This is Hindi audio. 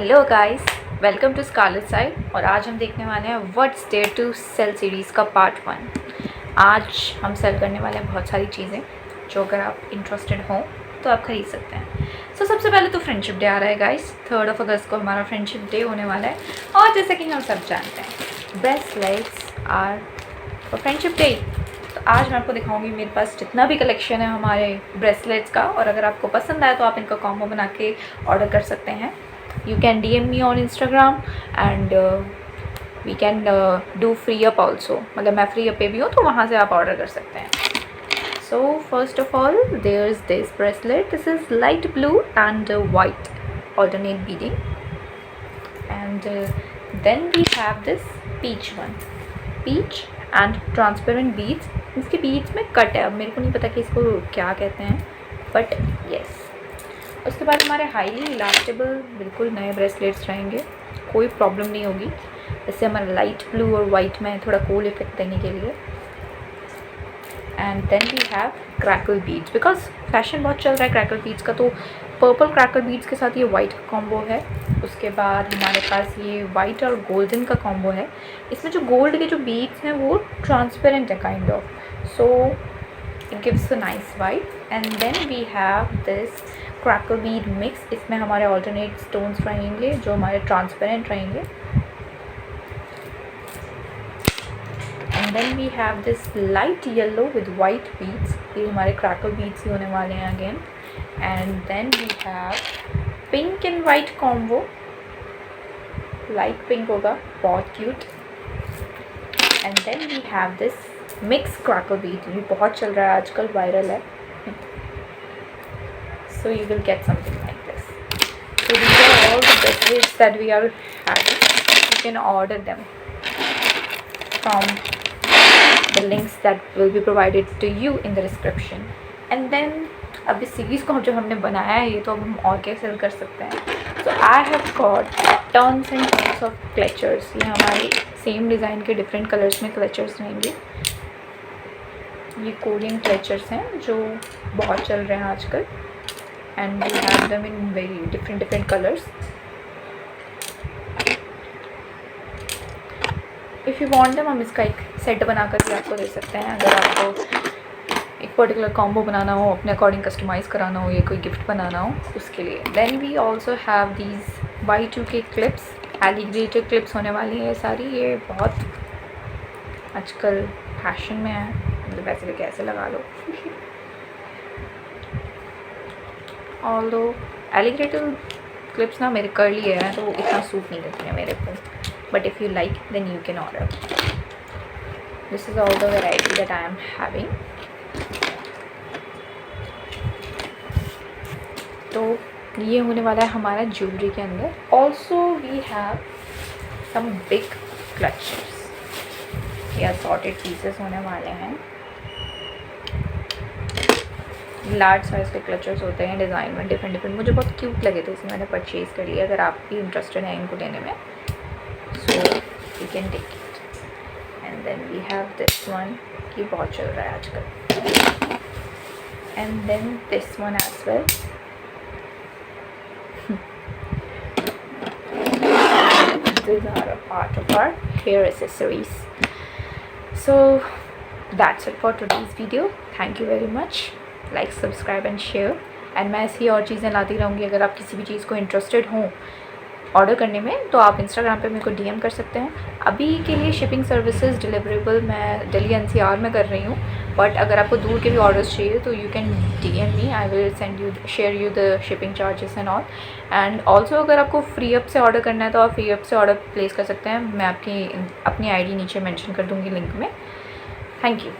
Hello guys, welcome to scarlet side. और आज हम देखने वाले हैं what's there to sell series का पार्ट 1। आज हम सेल करने वाले हैं बहुत सारी चीज़ें जो अगर आप इंटरेस्टेड हों तो आप ख़रीद सकते हैं। सबसे पहले तो फ्रेंडशिप डे आ रहा है गाइस। 3 अगस्त को हमारा फ्रेंडशिप डे होने वाला है। और जैसा कि हम सब जानते हैं, bracelets are for friendship day. तो आज मैं आपको दिखाऊंगी मेरे पास जितना भी कलेक्शन है हमारे ब्रेसलेट्स का। और अगर आपको पसंद आए तो आप इनका कॉम्बो बना के ऑर्डर कर सकते हैं। You can DM me on Instagram and we can do free up also। मतलब मैं free up पे भी हूँ तो वहाँ से आप ऑर्डर कर सकते हैं। So first of all there is this bracelet. This is light blue and white alternate beading, and then we have this peach one, peach and transparent beads। इसके beads में कट है, अब मेरे को नहीं पता कि इसको क्या कहते हैं, बट yes। उसके बाद हमारे हाईली इलास्टेबल बिल्कुल नए ब्रेसलेट्स रहेंगे, कोई प्रॉब्लम नहीं होगी। जैसे हमारा लाइट ब्लू और वाइट में थोड़ा कूल इफेक्ट देने के लिए। And then we have crackle beads, because fashion बहुत चल रहा है क्रैकल बीड्स का, तो पर्पल क्रैकल बीड्स के साथ ये वाइट का कॉम्बो है। उसके बाद हमारे पास ये वाइट और गोल्डन का कॉम्बो है। इसमें जो गोल्ड के जो बीड्स हैं वो ट्रांसपेरेंट है kind of, so it gives a nice vibe। and then we have this crackle bead mix। इसमें हमारे alternate stones रहेंगे जो हमारे transparent रहेंगे। and then we have this light yellow with white beads। ये हमारे crackle beads ही होने वाले हैं again। and then we have pink and white combo, light pink होगा, बहुत cute। and then we have this mix crackle bead, ये बहुत चल रहा है आजकल, वायरल है। So you will get something like this. So these are all the bracelets that we are having. You can order them from the links that will be provided to you in the description. And then अब इस सीरीज़ को जो हमने बनाया है ये तो अब हम और क्या सेल कर सकते हैं। So I have got tons and tons of clutchers. ये हमारे सेम डिज़ाइन के डिफरेंट कलर्स में क्लेचर्स रहेंगे। ये कोरियन क्लेचर्स हैं जो बहुत चल रहे हैं आजकल। And we have them in very different colours. If you want them हम इसका एक सेट बना कर भी आपको दे सकते हैं। अगर आपको एक पर्टिकुलर कॉम्बो बनाना हो, अपने अकॉर्डिंग कस्टमाइज़ कराना हो या कोई गिफ्ट बनाना हो उसके लिए। Then we also have these Y2K clips, alligator clips होने वाली है सारी। ये बहुत आजकल फैशन में है, मतलब वैसे भी कैसे लगा लो। ऑल्दो एलिगेटर क्लिप्स ना मेरे कर्ली है तो इतना सूट नहीं करती है मेरे को, but if you like then you can order. This is all the variety that I am having. तो ये होने वाला है हमारा ज्वेलरी के अंदर। Also we have some big clutchers, या सॉर्टेड पीसेस होने वाले हैं। लार्ज साइज़ के क्लचर्स होते हैं डिज़ाइन में डिफरेंट। मुझे बहुत क्यूट लगे थे इसलिए मैंने परचेज़ कर लिया। अगर आप भी इंटरेस्टेड हैं इनको लेने में so you can take it. And then we have this one, ये बहुत चल रहा है आजकल। And then this one as well. These are a part of our hair accessories। So that's it for today's video। Thank you very much। Like, subscribe and share। and मैं ऐसी और चीज़ें लाती रहूँगी। अगर आप किसी भी चीज़ को इंटरेस्टेड हों ऑर्डर करने में तो आप इंस्टाग्राम पे मेरे को DM कर सकते हैं। अभी के लिए शिपिंग सर्विसेज डिलीवरेबल मैं दिल्ली NCR में कर रही हूँ, बट अगर आपको दूर के भी ऑर्डर्स चाहिए तो you can DM me. I will send you share you the shipping charges and all. And also अगर आपको फ्री अप से ऑर्डर करना है तो आप फ्री अप से ऑर्डर प्लेस कर सकते हैं। मैं अपनी ID नीचे मेंशन कर दूँगी लिंक में। Thank you.